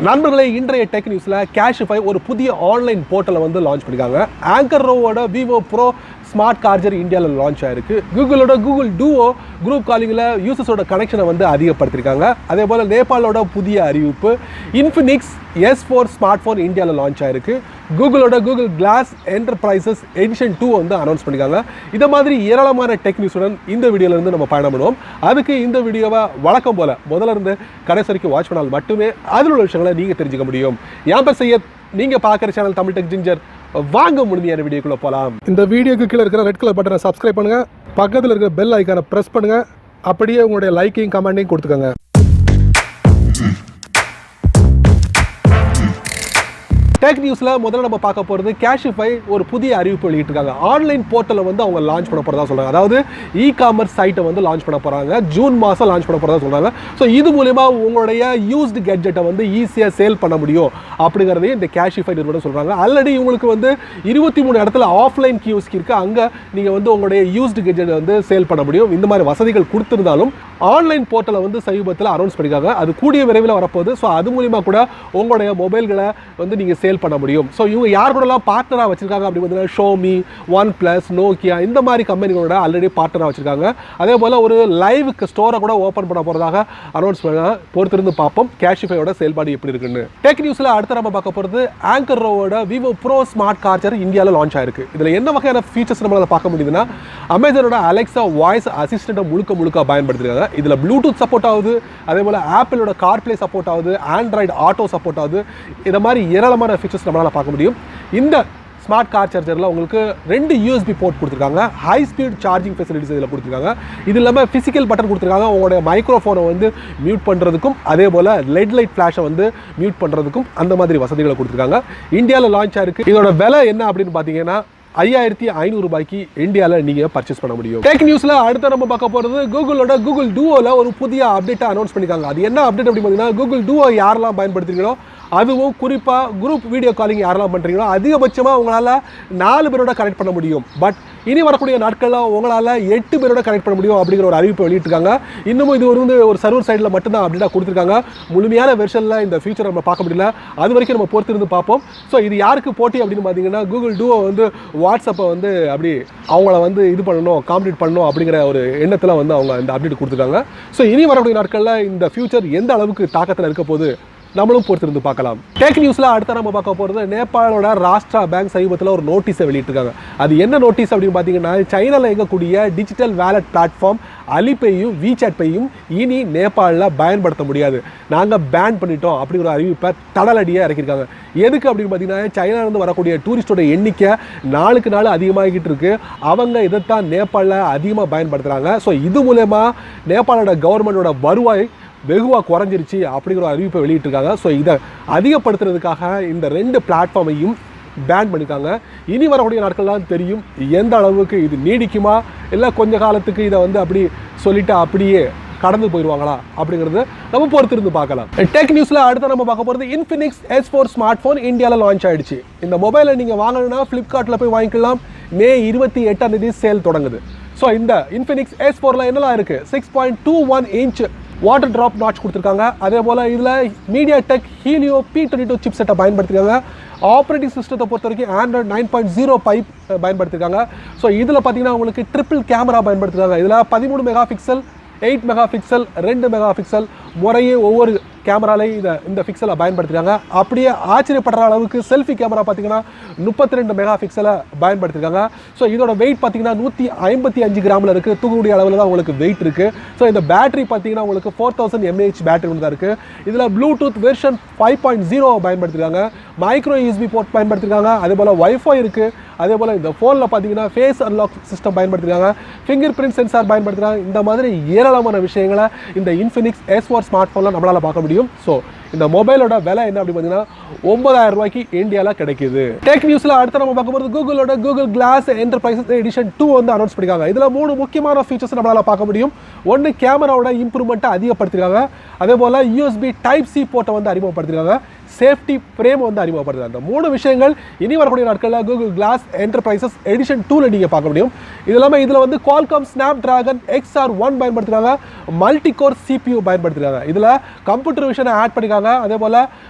நண்பர்களே, இன்றைய டெக் நியூஸ்ல Cashify ஒரு புதிய ஆன்லைன் போர்ட்டலை வந்து லான்ச் பண்ணிருக்காங்க. Anker Roav Viva Pro smart charger இந்தியாவில் லான்ச் ஆயிருக்கு. கூகுளோட கூகுள் டூவோ குரூப் காலிங்கில் யூசர்ஸோட கனெக்ஷனை வந்து அதிகப்படுத்திருக்காங்க. அதே போல் நேபாளோட புதிய அறிவிப்பு, இன்ஃபினிக்ஸ் S4 ஸ்மார்ட் ஃபோன் இந்தியாவில் லான்ச் ஆயிருக்கு. கூகுளோட கூகுள் கிளாஸ் என்டர்பிரைசஸ் எடிஷன் 2 வந்து அனௌன்ஸ் பண்ணியிருக்காங்க. இதை மாதிரி ஏராளமான டெக் நியூஸுடன் இந்த வீடியோலேருந்து நம்ம பயணம் பண்ணுவோம். அதுக்கு இந்த வீடியோவை வழக்கம் போல் முதல்ல இருந்து கடைசி வரைக்கும் வாட்ச் பண்ணால் மட்டுமே அதில் உள்ள விஷயங்களை நீங்கள் தெரிஞ்சுக்க முடியும். என் பேர் சையத், நீங்கள் பார்க்குற சேனல் தமிழ் டெக் ஜிஞ்சர். வாங்க முழுமையான வீடியோக்குள்ள போகலாம். இந்த வீடியோக்கு கீழே இருக்கிற ரெட் கலர் பட்டனை சப்ஸ்கிரைப் பண்ணுங்க, பக்கத்தில் இருக்கிற பெல் ஐக்கானை ப்ரெஸ் பண்ணுங்க, அப்படியே உங்களுடைய லைக்கையும் கமெண்ட்டையும் கொடுத்துக்கோங்க. டெக் நியூஸில் முதல்ல நம்ம பார்க்க போகிறது Cashify ஒரு புதிய அறிவிப்பு வெளியிட்டிருக்காங்க. ஆன்லைன் போர்ட்டலை வந்து அவங்க லான்ச் பண்ண போகிறதா சொல்கிறாங்க. அதாவது இ-காமர்ஸ் சைட்டை வந்து லான்ச் பண்ண போகிறாங்க. ஜூன் மாதம் லான்ச் பண்ண போகிறதா சொல்கிறாங்க. ஸோ இது மூலமா உங்களுடைய யூஸ்டு கேட்ஜெட்டை வந்து ஈஸியாக சேல் பண்ண முடியும் அப்படிங்கிறதையும் இந்த Cashify நிறுவனம் சொல்கிறாங்க. ஆல்ரெடி இவங்களுக்கு வந்து 23 இடத்துல ஆஃப்லைன் கியோஸ்க் இருக்குது. அங்கே நீங்கள் வந்து உங்களுடைய யூஸ்டு கேட்ஜெட்டை வந்து சேல் பண்ண முடியும். இந்த மாதிரி வசதிகள் கொடுத்துருந்தாலும் ஆன்லைன் போர்ட்டலை வந்து சமீபத்தில் அனௌன்ஸ் பண்ணியிருக்காங்க. அது கூடிய விரைவில் வரப்போகுது. ஸோ அது மூலிமா கூட உங்களுடைய மொபைல்களை வந்து நீங்கள் சேல் பண்ண முடியும். ஸோ இவங்க யார் கூடலாம் பார்ட்னராக வச்சிருக்காங்க அப்படி பார்த்தீங்கன்னா ஷோமி, ஒன் பிளஸ், நோக்கியா இந்த மாதிரி கம்பெனிகளோட ஆல்ரெடி பார்ட்னராக வச்சிருக்காங்க. அதே போல் ஒரு லைவ் ஸ்டோரை கூட ஓப்பன் பண்ண போகிறதாக அனௌன்ஸ் பண்ண பொறுத்திருந்து பார்ப்போம் Cashifyயோட செயல்பாடு எப்படி இருக்குன்னு. டெக் நியூஸில் அடுத்த நம்ம பார்க்க போகிறது Anker Roav Viva Pro smart charger இந்தியாவில் லான்ச் ஆயிருக்கு. இதில் என்ன வகையான ஃபீச்சர்ஸ் நம்மளால் பார்க்க முடியுதுன்னா, அமேசானோட அலெக்ஸா வாய்ஸ் அசிஸ்டண்ட்டை முழுக்க பயன்படுத்திருக்காங்க. இதில் ப்ளூடூத் சப்போர்ட் ஆகுது, அதே போல் ஆப்பிளோட கார்ப்ளே சப்போர்ட் ஆகுது, ஆண்ட்ராய்டு ஆட்டோ சப்போர்ட் ஆகுது. இந்த மாதிரி ஏராளமான ஃபீச்சர்ஸ் நம்மளால் பார்க்க முடியும். இந்த ஸ்மார்ட் கார் சார்ஜரில் உங்களுக்கு 2 USB போர்ட் கொடுத்துருக்காங்க. ஹை ஸ்பீட் சார்ஜிங் ஃபெசிலிட்டிஸ் இதில் கொடுத்துருக்காங்க. இது இல்லாமல் ஃபிசிக்கல் பட்டன் கொடுத்துருக்காங்க. உங்களுடைய மைக்ரோஃபோனை வந்து மியூட் பண்ணுறதுக்கும், அதே போல் லெட் லைட் ஃப்ளாஷை வந்து மியூட் பண்ணுறதுக்கும் அந்த மாதிரி வசதிகளை கொடுத்துருக்காங்க. இந்தியாவில் லான்ச் ஆயிருக்கு. இதோட விலை என்ன அப்படின்னு பார்த்தீங்கன்னா 5500 ரூபாய்க்கு இந்தியாவில் நீங்கள் பர்ச்சேஸ் பண்ண முடியும். டெக் நியூஸில் அடுத்த நம்ம பார்க்க போகிறது கூகுளோட கூகுள் டூவோவில் ஒரு புதிய அப்டேட்டை அனௌன்ஸ் பண்ணியிருக்காங்க. அது என்ன அப்டேட் அப்படின்னு பார்த்தீங்கன்னா, கூகுள் டூவோ யாரெல்லாம் பயன்படுத்துறீங்களோ, அதுவும் குறிப்பாக குரூப் வீடியோ காலிங் யாரெல்லாம் பண்ணுறீங்களோ அதிகபட்சமாக உங்களால் 4 பேரோட கனெக்ட் பண்ண முடியும். பட் இனி வரக்கூடிய நாட்களில் உங்களால் 8 பேரோட கனெக்ட் பண்ண முடியும் அப்படிங்கிற ஒரு அறிவிப்பை வெளியிட்டிருக்காங்க. இன்னமும் இது ஒரு சர்வர் சைடில் மட்டும்தான் அப்டேட்டாக கொடுத்துருக்காங்க. முழுமையான வெர்ஷனில் இந்த ஃபியூச்சர் நம்ம பார்க்க முடியல. அது வரைக்கும் நம்ம பொறுத்திருந்து பார்ப்போம். ஸோ இது யாருக்கு போட்டி அப்படின்னு பார்த்தீங்கன்னா, கூகுள் டூவோ வந்து வாட்ஸ்அப்பை வந்து அப்படி அவங்கள வந்து இது பண்ணணும், காம்பீட் பண்ணணும் அப்படிங்கிற ஒரு எண்ணத்தில் வந்து அவங்க இந்த அப்டேட் கொடுத்துருக்காங்க. ஸோ இனி வரக்கூடிய நாட்களில் இந்த ஃபியூச்சர் எந்த அளவுக்கு தாக்கத்தில் இருக்க போது நம்மளும் பொறுத்திருந்து பார்க்கலாம். டெக் நியூஸில் அடுத்த நம்ம பார்க்க போகிறது, நேபாளோட ராஷ்டிரா பேங்க் சமீபத்தில் ஒரு நோட்டீஸை வெளியிட்டிருக்காங்க. அது என்ன நோட்டீஸ் அப்படின்னு பார்த்தீங்கன்னா, சைனாவில் இயங்கக்கூடிய டிஜிட்டல் வேலட் பிளாட்ஃபார்ம் அலிபேயும் WeChat பேயும் இனி நேபாளில் பயன்படுத்த முடியாது, நாங்கள் பேன் பண்ணிட்டோம் அப்படிங்கிற ஒரு அறிவிப்பை தடலடியாக இறக்கியிருக்காங்க. எதுக்கு அப்படின்னு பார்த்தீங்கன்னா, சைனாவிலேருந்து வரக்கூடிய டூரிஸ்டோட எண்ணிக்கை நாளுக்கு நாள் அதிகமாகிட்டு இருக்கு. அவங்க இதைத்தான் நேபாளில் அதிகமாக பயன்படுத்துகிறாங்க. ஸோ இது மூலமா நேபாளோட கவர்மெண்டோட வருவாய் வெகுவாக குறைஞ்சிருச்சு அப்படிங்கிற ஒரு அறிவிப்பை வெளியிட்டிருக்காங்க. ஸோ இதை அதிகப்படுத்துறதுக்காக இந்த 2 பிளாட்ஃபார்மையும் பேன் பண்ணியிருக்காங்க. இனி வரக்கூடிய நாட்கள்லாம் தெரியும் எந்த அளவுக்கு இது நீடிக்குமா, இல்லை கொஞ்ச காலத்துக்கு இதை வந்து அப்படி சொல்லிட்டு அப்படியே கடந்து போயிடுவாங்களா அப்படிங்கிறது நம்ம பொறுத்திருந்து பார்க்கலாம். டெக் நியூஸில் அடுத்த நம்ம பார்க்க போகிறது, இன்ஃபினிக்ஸ் S4 ஸ்மார்ட் ஃபோன் இந்தியாவில் லான்ச் ஆகிடுச்சு. இந்த மொபைலை நீங்கள் வாங்கணும்னா ஃப்ளிப்கார்ட்டில் போய் வாங்கிக்கலாம். மே 28 சேல் தொடங்குது. ஸோ இந்த இன்ஃபினிக்ஸ் S4ல் என்னெல்லாம் இருக்குது, 6.21 இன்ச் வாட்டர் ட்ராப் நாட்ச் கொடுத்துருக்காங்க. அதே போல் இதில் MediaTek Helio P22 சிப் செட்டை பயன்படுத்திருக்காங்க. ஆப்ரேட்டிங் சிஸ்டத்தை பொறுத்த வரைக்கும் Android 9.05 பயன்படுத்திருக்காங்க. ஸோ இதில் பார்த்தீங்கன்னா உங்களுக்கு ட்ரிபிள் கேமரா பயன்படுத்திருக்காங்க. இதில் 13 mega pixel, 8 mega pixel, 2 mega pixel முறையே ஒவ்வொரு கேமராலையும் இந்த பிக்சலை பயன்படுத்திருக்காங்க. அப்படியே ஆச்சரியப்படுற அளவுக்கு செல்ஃபி கேமரா பார்த்தீங்கன்னா 32 மெகா பிக்சலை பயன்படுத்திருக்காங்க. ஸோ இதோட வெயிட் பார்த்தீங்கன்னா 155 கிராமில் இருக்குது. தூக்கக்கூடிய அளவில் தான் உங்களுக்கு வெயிட் இருக்குது. ஸோ இந்த பேட்டரி பார்த்தீங்கன்னா உங்களுக்கு 4000 mAh பேட்டரி ஒன்று தான் இருக்குது. இதில் ப்ளூடூத் வெர்ஷன் 5.0 பயன்படுத்திருக்காங்க. மைக்ரோ USB போர்ட் பயன்படுத்திருக்காங்க. அதே போல் வைஃபை இருக்குது. அதே போல் இந்த ஃபோனில் பார்த்தீங்கன்னா ஃபேஸ் அன்லாக் சிஸ்டம் பயன்படுத்திருக்காங்க. ஃபிங்கர் பிரிண்ட் சென்சார் பயன்படுத்துகிறாங்க. இந்த மாதிரி ஏராளமான விஷயங்களை இந்த இன்ஃபினிக்ஸ் S4 ஸ்மார்ட் ஃபோனில் நம்மளால் பார்க்க முடியும். ஸோ இந்த மொபைலோட விலை என்ன அப்படி பார்த்தீங்கன்னா 9000 ரூபாய்க்கு இந்தியாவில் கிடைக்குது. டெக் நியூஸில் அடுத்த நம்ம பார்க்க போகிறது, கூகுளோட கூகுள் கிளாஸ் என்டர்பிரைசஸ் எடிஷன் 2 வந்து அனௌன்ஸ் பண்ணியிருக்காங்க. இதில் 3 முக்கியமான ஃபீச்சர்ஸ் நம்மளால் பார்க்க முடியும். ஒன்று, கேமராவோட இம்ப்ரூவ்மெண்ட்டை அதிகப்படுத்திருக்காங்க. அதே போல் USB Type-C போர்ட்டை வந்து அறிமுகப்படுத்திருக்காங்க. சேஃப்டி ஃப்ரேம் வந்து அறிமுகப்படுத்துறாங்க. அந்த 3 விஷயங்கள் இனி வரக்கூடிய நாட்களில் கூகுள் கிளாஸ் என்டர்பிரைசஸ் எடிஷன் 2ல் நீங்கள் பார்க்க முடியும். இது இல்லாமல் இதில் வந்து Qualcomm Snapdragon XR1 பயன்படுத்துகிறாங்க. மல்டி கோர் CPU பயன்படுத்துகிறாங்க. இதில் கம்ப்யூட்டர் விஷனை ஆட் பண்ணியிருக்காங்க. அதே போல்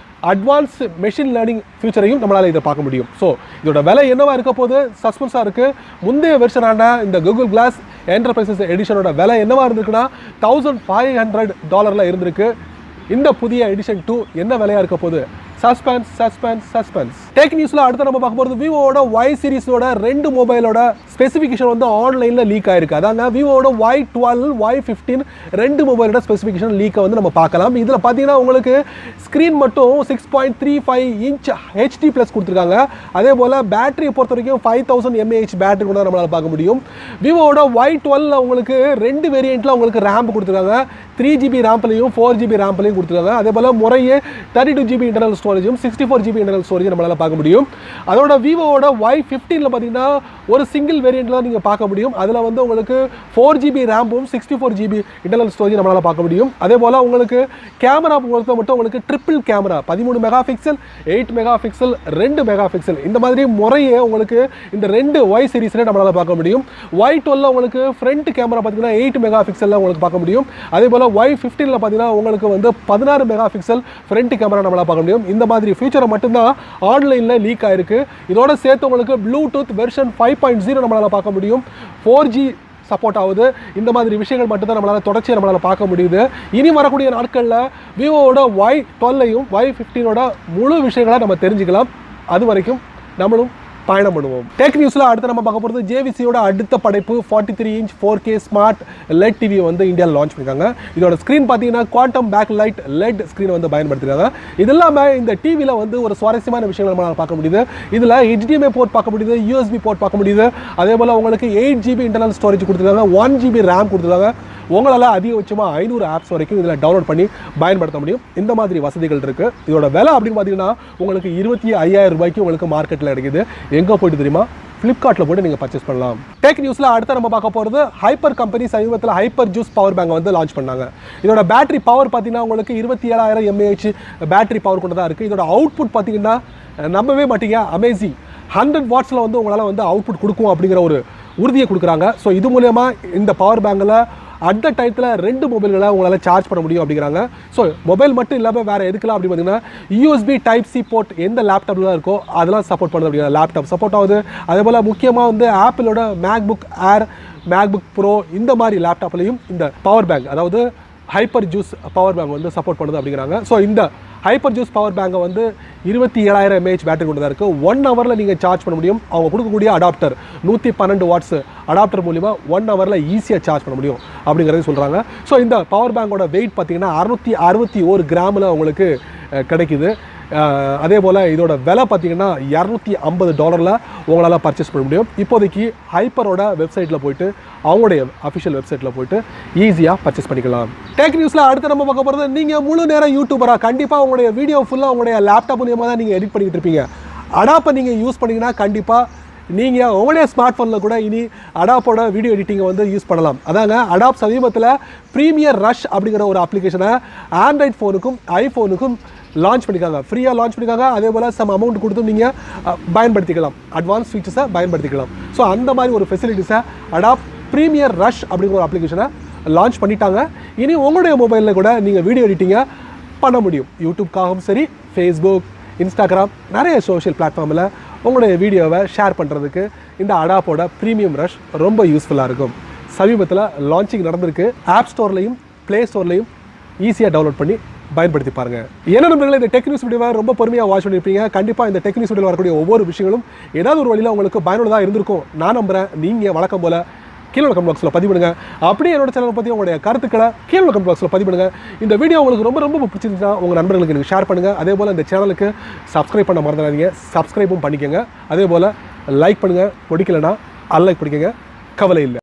அட்வான்ஸ் மெஷின் லேர்னிங் ஃபியூச்சரையும் நம்மளால் இதை பார்க்க முடியும். ஸோ இதோட விலை என்னவா இருக்க போது சஸ்பென்ஸாக இருக்குது. முந்தைய வெர்ஷனான இந்த கூகுள் கிளாஸ் என்டர்பிரைசஸ் எடிஷனோட விலை என்னவா இருந்திருக்குன்னா $1,500 இருந்திருக்கு. இந்த புதிய எடிஷன் 2 என்ன விலையாக இருக்க போது சஸ்பென்ஸ். டெக் நியூஸ்ல அடுத்து நம்ம பார்க்க போகிறது விவோட Y சீரிஸோட 2 மொபைலோட ஸ்பெசிஃபிகேஷன் வந்து ஆன்லைனில் லீக் ஆயிருக்கு. அதாங்க விவோட Y12 Y15 2 மொபைலோட ஸ்பெசிஃபிகேஷன் லீக்கை வந்து நம்ம பார்க்கலாம். இதில் பார்த்தீங்கன்னா உங்களுக்கு ஸ்க்ரீன் மட்டும் 6.35 இன்ச் HD ப்ளஸ் கொடுத்துருக்காங்க. அதே போல் பேட்டரியை பொறுத்த வரைக்கும் 5000 mAh பேட்டரி கூட நம்மளால் பார்க்க முடியும். விவோட Y12 உங்களுக்கு 2 வேரியண்ட்டில் உங்களுக்கு ரேம்ப் கொடுத்துருக்காங்க. 3GB ரேம்ப்லையும் 4GB ரேம்ப்லையும் கொடுத்துருக்காங்க. அதே போல் முறையே 32GB internal ஸ்டோரேஜும் 64GB internal storage நம்மளால் பார்க்க முடியும். அதோட விவோட Y15 பார்த்தீங்கன்னா ஒரு சிங்கிள் வேரியண்ட்டில் நீங்கள் பார்க்க முடியும். அதில் வந்து உங்களுக்கு 4GB ரேம்பும் 64GB இன்டர்னல் ஸ்டோரேஜ் நம்மளால் பார்க்க முடியும். அதே போல் உங்களுக்கு கேமரா பொறுத்த மட்டும் உங்களுக்கு triple camera 13 mega pixel 8 mega pixel 2 mega pixel இந்த மாதிரி முறையே உங்களுக்கு இந்த 2 Y சீரிஸ்ல நம்மளால் பார்க்க முடியும். Y12 உங்களுக்கு ஃப்ரண்ட் கேமரா பார்த்தீங்கன்னா 8 மெகா பிக்சலில் உங்களுக்கு பார்க்க முடியும். அதே போல் Y15 பார்த்தீங்கன்னா உங்களுக்கு வந்து 16 மெகா பிக்சல் ஃப்ரண்ட் கேமரா நம்மளால் பார்க்க முடியும். இந்த மாதிரி ஃபியூச்சரை மட்டும்தான் ஆன்லைனில் லீக் ஆயிருக்கு. இதோட சேர்த்து உங்களுக்கு ப்ளூடூத் வெர்ஷன் 5.0 நம்மளால் பார்க்க முடியும். 4G சப்போர்ட் ஆகுது. இந்த மாதிரி விஷயங்கள் மட்டும்தான் நம்மளால் தொடர்ச்சியாக நம்மளால் பார்க்க முடியுது. இனி வரக்கூடிய நாட்களில் விவோவோட Y12ஐயும் Y15ஓட முழு விஷயங்களை நம்ம தெரிஞ்சுக்கலாம். அது வரைக்கும் நம்மளும் பயணம் பண்ணுவோம். டெக் நியூஸில் அடுத்து நம்ம பார்க்க போகிறது ஜேவிசியோட அடுத்த படைப்பு 43 inch 4K smart LED TV வந்து இந்தியாவில் லான்ச் பண்ணியிருக்காங்க. இதோட ஸ்க்ரீன் பார்த்தீங்கன்னா குவாண்டம் பேக்லைட் LED ஸ்க்ரீன் வந்து பயன்படுத்திருக்காங்க. இது இல்லாமல் இந்த டிவியில் வந்து ஒரு சுவாரஸ்யமான விஷயங்கள் நம்மளால் பார்க்க முடியுது. இதில் HDMI போர்ட் பார்க்க முடியுது, USB போர்ட் பார்க்க முடியுது. அதே போல் உங்களுக்கு 8GB இன்டர்னல் ஸ்டோரேஜ் கொடுத்துருக்காங்க, 1GB ரேம் கொடுத்துருக்காங்க. உங்களால் அதிகபட்சமாக 500 ஆப்ஸ் வரைக்கும் இதில் டவுன்லோட் பண்ணி பயன்படுத்த முடியும். இந்த மாதிரி வசதிகள் இருக்குது. இதோட விலை அப்படின்னு பார்த்தீங்கன்னா உங்களுக்கு 25,000 ரூபாய்க்கு உங்களுக்கு மார்க்கெட்டில் கிடைக்குது. எங்கே போய்ட்டு தெரியுமா? ஃப்ளிப்கார்ட்டில் போய்ட்டு நீங்கள் பர்ச்சேஸ் பண்ணலாம். டெக் நியூஸில் அடுத்து நம்ம பார்க்க போகிறது ஹைப்பர் கம்பெனி சமீபத்தில் HyperJuice Powerback வந்து லான்ச் பண்ணாங்க. இதோட பேட்டரி பவர் பார்த்தீங்கன்னா உங்களுக்கு 27,000 mAh பேட்டரி பவர் கொண்டு தான் இருக்குது. இதோட அவுட்புட் பார்த்தீங்கன்னா நம்பவே மாட்டீங்க, அமேசிங் 100 வாட்ஸில் வந்து உங்களால் வந்து அவுட்புட் கொடுக்கும் அப்படிங்கிற ஒரு உறுதியை கொடுக்குறாங்க. ஸோ இது மூலமா இந்த பவர் பேங்கில் அட் த டயத்தில் 2 மொபைல்களை உங்களால் சார்ஜ் பண்ண முடியும் அப்படிங்கிறாங்க. ஸோ மொபைல் மட்டும் இல்லாமல் வேறு எதுக்கலாம் அப்படின்னு பார்த்தீங்கன்னா USB Type-C போர்ட் எந்த லேப்டாப்லாம் இருக்கோ அதெல்லாம் சப்போர்ட் பண்ணுது அப்படிங்கிற லேப்டாப் சப்போர்ட் ஆகுது. அதே போல் முக்கியமாக வந்து ஆப்பிளோட MacBook Air, MacBook Pro இந்த மாதிரி லேப்டாப்லையும் இந்த பவர் பேங்க் அதாவது HyperJuice Powerback வந்து சப்போர்ட் பண்ணுது அப்படிங்கிறாங்க. ஸோ இந்த HyperJuice Powerback வந்து 27,000 mAh பேட்டரி கொண்டு தான் இருக்குது. 1 ஹவரில் நீங்கள் சார்ஜ் பண்ண முடியும். அவங்க கொடுக்கக்கூடிய அடாப்டர் 112 வாட்ஸ் அடாப்டர் மூலிமா 1 ஹவரில் ஈஸியாக சார்ஜ் பண்ண முடியும் அப்படிங்கிறத சொல்கிறாங்க. ஸோ இந்த பவர் பேங்கோட வெயிட் பார்த்தீங்கன்னா 661 கிராமில் உங்களுக்கு கிடைக்குது. அதே போல் இதோட விலை பார்த்தீங்கன்னா $250 உங்களால் பர்ச்சேஸ் பண்ண முடியும். இப்போதைக்கு ஹைப்பரோட வெப்சைட்டில் போய்ட்டு அவங்களுடைய அஃபிஷியல் வெப்சைட்டில் போய்ட்டு ஈஸியாக பர்ச்சேஸ் பண்ணிக்கலாம். டெக் நியூஸில் அடுத்து நம்ம பார்க்க போகிறது நீங்கள் முழு நேரம் யூடியூபராக கண்டிப்பாக உங்களுடைய வீடியோ ஃபுல்லாக உங்களுடைய லேப்டாப் மூலியமாக தான் நீங்கள் எடிட் பண்ணிக்கிட்டு இருப்பீங்க. அடாப்பை நீங்கள் யூஸ் பண்ணிங்கன்னா கண்டிப்பாக நீங்கள் உங்களுடைய ஸ்மார்ட் ஃபோனில் கூட இனி அடாப்போட வீடியோ எடிட்டிங்கை வந்து யூஸ் பண்ணலாம். அதாங்க அடாப் சமீபத்தில் ப்ரீமியர் ரஷ் அப்படிங்கிற ஒரு அப்ளிகேஷனை ஆண்ட்ராய்ட் ஃபோனுக்கும் ஐஃபோனுக்கும் லான்ச் பண்ணிக்காங்க, ஃப்ரீயாக லான்ச் பண்ணிக்காங்க. அதே போல் சம் அமௌண்ட் கொடுத்து நீங்கள் பயன்படுத்திக்கலாம், அட்வான்ஸ் ஃபீச்சர்ஸை பயன்படுத்திக்கலாம். ஸோ அந்த மாதிரி ஒரு ஃபெசிலிட்டிஸை அடாப் ப்ரீமியர் ரஷ் அப்படிங்கிற ஒரு அப்ளிகேஷனை லான்ச் பண்ணிட்டாங்க. இனி உங்களுடைய மொபைலில் கூட நீங்கள் வீடியோ எடிட்டிங்கை பண்ண முடியும். யூடியூப்காகவும் சரி, ஃபேஸ்புக், இன்ஸ்டாகிராம் நிறைய சோஷியல் பிளாட்ஃபார்மில் உங்களுடைய வீடியோவை ஷேர் பண்ணுறதுக்கு இந்த அடாப்போட ப்ரீமியம் ரஷ் ரொம்ப யூஸ்ஃபுல்லாக இருக்கும். சமீபத்தில் லான்ச்சிங் நடந்திருக்கு. ஆப் ஸ்டோர்லையும் ப்ளே ஸ்டோர்லையும் ஈஸியாக டவுன்லோட் பண்ணி பயன்படுத்தி பாருங்க. என்ன நண்பர்களே, இந்த டெக் நியூஸ் வீடியோவை ரொம்ப பொறுமையாக வாட்ச் பண்ணியிருப்பீங்க. கண்டிப்பாக இந்த டெக் நியூஸ் வீடியோவில் வரக்கூடிய ஒவ்வொரு விஷயங்களும் ஏதாவது ஒரு வழியில் உங்களுக்கு பயனுள்ளதாக இருந்திருக்கும் நான் நம்புகிறேன். நீங்கள் வழக்கம் போல் கீழே கமெண்ட் பாக்ஸில் பதிவு பண்ணுங்கள். அப்படியே என்னோட சேனலை பற்றி உங்களுடைய கருத்துக்களை கீழே கமெண்ட் பாக்ஸில் பதிவு பண்ணுங்கள். இந்த வீடியோ உங்களுக்கு ரொம்ப ரொம்ப பிடிச்சிருந்துச்சுன்னா உங்கள் நண்பர்களுக்கு நீங்கள் ஷேர் பண்ணுங்கள். அதே போல் இந்த சேனலுக்கு சப்ஸ்கிரைப் பண்ண மறந்துடாதீங்க, சப்ஸ்கிரைபும் பண்ணிக்கோங்க. அதே போல் லைக் பண்ணுங்கள், பிடிக்கலைன்னா அன்லைக் பண்ணிக்கோங்க, கவலை இல்லை.